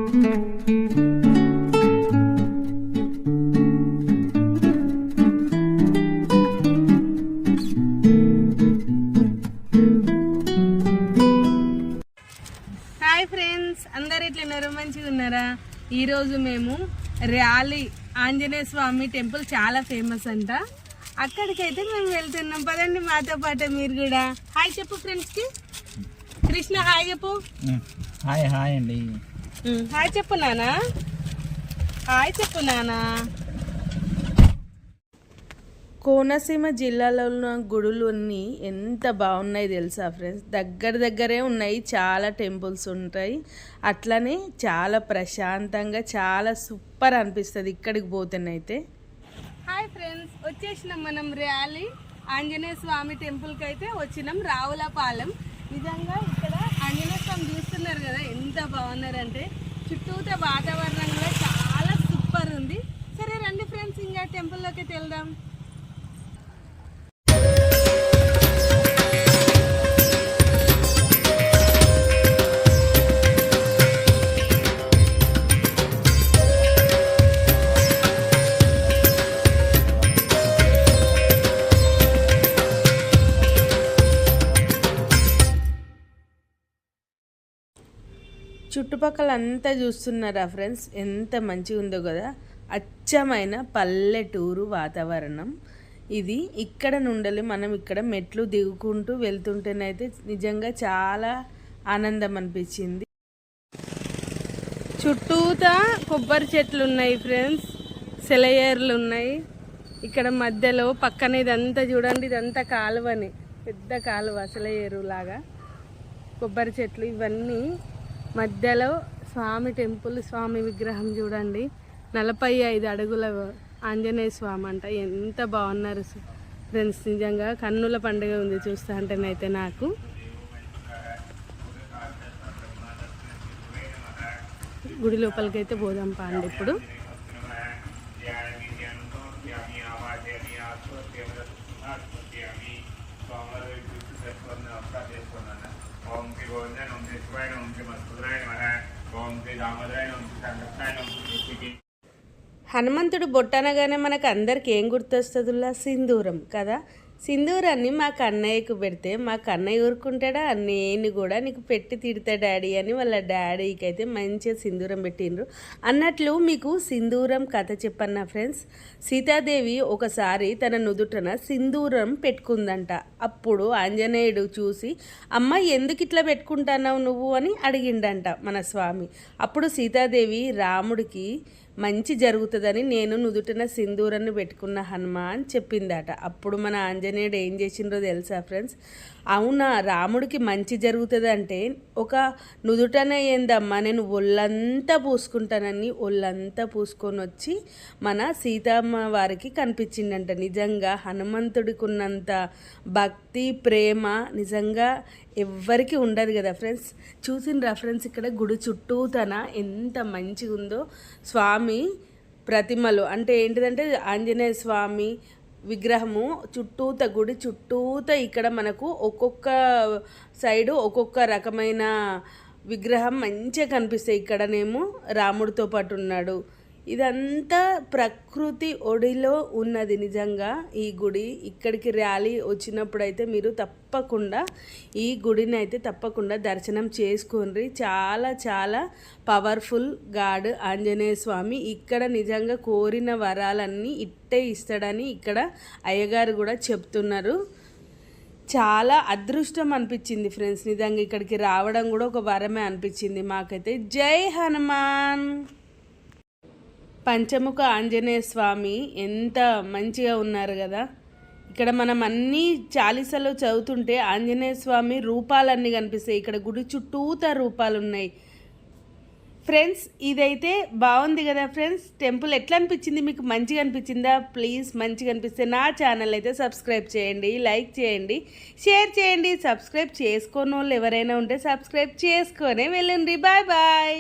Hi friends, అందరు ఎట్లున్నారు? మంచిగా ఉన్నారా? ఈరోజు మేము ర్యాలీ ఆంజనేయ స్వామి టెంపుల్ చాలా ఫేమస్ అంట. అక్కడికైతే మేము వెళ్తున్నాం. పదండి మాతో పాటు మీరు కూడా. హాయ్ చెప్పు ఫ్రెండ్స్కి. కృష్ణ హాయ్ చెప్పు. హాయ్ హాయ్ అండి. హాయ్ చెప్పు నానా. హాయ్ చెప్పు నానా. కోనసీమ జిల్లాలో ఉన్న గుడులు అన్నీ ఎంత బాగున్నాయి తెలుసా ఫ్రెండ్స్. దగ్గరే ఉన్నాయి, చాలా టెంపుల్స్ ఉంటాయి. అట్లనే చాలా ప్రశాంతంగా చాలా సూపర్ అనిపిస్తుంది ఇక్కడికి పోతేనైతే. హాయ్ ఫ్రెండ్స్, వచ్చేసినాం మనం ర్యాలీ ఆంజనేయ స్వామి టెంపుల్కి అయితే వచ్చినాం, రావులపాలెం. నిజంగా ఇక్కడ ఆంజనేయ స్వామి చూస్తున్నారు కదా, ఎంత బాగున్నారంటే చుట్టూత వాతావరణం కూడా చాలా సూపర్ ఉంది. సరే రండి ఫ్రెండ్స్, ఇంకా టెంపుల్లోకి వెళ్దాం. చుట్టుపక్కల అంతా చూస్తున్నారా ఫ్రెండ్స్, ఎంత మంచిగా ఉందో కదా. అచ్చమైన పల్లెటూరు వాతావరణం ఇది. ఇక్కడ నుండి మనం ఇక్కడ మెట్లు దిగుకుంటూ వెళ్తుంటేనైతే నిజంగా చాలా ఆనందం అనిపించింది. చుట్టూతా కొబ్బరి చెట్లు ఉన్నాయి ఫ్రెండ్స్, సెలయేర్లు ఉన్నాయి. ఇక్కడ మధ్యలో పక్కన ఇదంతా చూడండి, ఇదంతా కాలువని, పెద్ద కాలువ, సెలయేరు లాగా కొబ్బరి చెట్లు ఇవన్నీ. మధ్యలో స్వామి టెంపుల్, స్వామి విగ్రహం చూడండి, 45 అడుగుల ఆంజనేయ స్వామి అంట. ఎంత బాగున్నారు ఫ్రెండ్స్, నిజంగా కన్నుల పండుగ ఉంది చూస్తా అంటేనైతే నాకు. గుడి లోపలికైతే పోదాం పాండి ఇప్పుడు. హనుమంతుడు బొట్టనగానే మనకు అందరికి ఏం గుర్తొస్తుందిలా? సింధూరం కదా. సింధూరాన్ని మా కన్నయ్యకు పెడితే మా కన్నయ్య ఊరుకుంటాడా? నేను కూడా నీకు పెట్టి తిడతా డాడీ అని వాళ్ళ డాడీకి అయితే మంచిగా సింధూరం పెట్టిండ్రు. అన్నట్లు మీకు సింధూరం కథ చెప్పన్నా ఫ్రెండ్స్. సీతాదేవి ఒకసారి తన నుదుటన సింధూరం పెట్టుకుందంట. అప్పుడు ఆంజనేయుడు చూసి, అమ్మ ఎందుకు ఇట్లా పెట్టుకుంటున్నావు నువ్వు అని అడిగిండంట మన స్వామి. అప్పుడు సీతాదేవి రాముడికి మంచి జరుగుతుందని నేను నుదుటిన సింధూరాన్ని పెట్టుకున్న హనుమ అని చెప్పిందట. అప్పుడు మన ఆంజనేయుడు ఏం చేసిండ్రో తెలుసా ఫ్రెండ్స్? అవునా, రాముడికి మంచి జరుగుతుంది అంటే ఒక నుదుటనే ఏందమ్మా, నేను ఒళ్ళంతా పూసుకుంటానని ఒళ్ళంతా పూసుకొని వచ్చి మన సీతమ్మ వారికి కనిపించిందంట. నిజంగా హనుమంతుడికి ఉన్నంత భక్తి ప్రేమ నిజంగా ఎవ్వరికి ఉండదు కదా ఫ్రెండ్స్. చూసిన ఫ్రెండ్స్, ఇక్కడ గుడి చుట్టూ ఎంత మంచిగా ఉందో. స్వామి ప్రతిమలు అంటే ఏంటిదంటే ఆంజనేయ స్వామి విగ్రహము చుట్టూత, గుడి చుట్టూత ఇక్కడ మనకు ఒక్కొక్క సైడు ఒక్కొక్క రకమైన విగ్రహం మంచిగా కనిపిస్తాయి. ఇక్కడనేమో రాముడితో పాటు ఉన్నాడు. ఇదంతా ప్రకృతి ఒడిలో ఉన్నది నిజంగా ఈ గుడి. ఇక్కడికి ర్యాలీ వచ్చినప్పుడైతే మీరు తప్పకుండా ఈ గుడిని అయితే తప్పకుండా దర్శనం చేసుకోండి. చాలా చాలా పవర్ఫుల్ గాడ్ ఆంజనేయ స్వామి. ఇక్కడ నిజంగా కోరిన వరాలన్నీ ఇట్టే ఇస్తాడని ఇక్కడ అయ్యగారు కూడా చెప్తున్నారు. చాలా అదృష్టం అనిపించింది ఫ్రెండ్స్, నిజంగా ఇక్కడికి రావడం కూడా ఒక వరమే అనిపించింది మాకైతే. జై హనుమాన్. పంచముఖ ఆంజనేయ స్వామి ఎంత మంచిగా ఉన్నారు కదా. ఇక్కడ మనం అన్నీ చాలీసాలో చదువుతుంటే ఆంజనేయ స్వామి రూపాలన్నీ కనిపిస్తాయి. ఇక్కడ గుడి చుట్టూత రూపాలు ఉన్నాయి ఫ్రెండ్స్. ఇదైతే బాగుంది కదా ఫ్రెండ్స్. టెంపుల్ ఎట్లా అనిపించింది మీకు? మంచిగా అనిపించిందా? ప్లీజ్ మంచిగా అనిపిస్తే నా ఛానల్ అయితే సబ్స్క్రైబ్ చేయండి, లైక్ చేయండి, షేర్ చేయండి. సబ్స్క్రైబ్ చేసుకోని వాళ్ళు ఎవరైనా ఉంటే సబ్స్క్రైబ్ చేసుకొని వెళ్ళండి. Bye bye.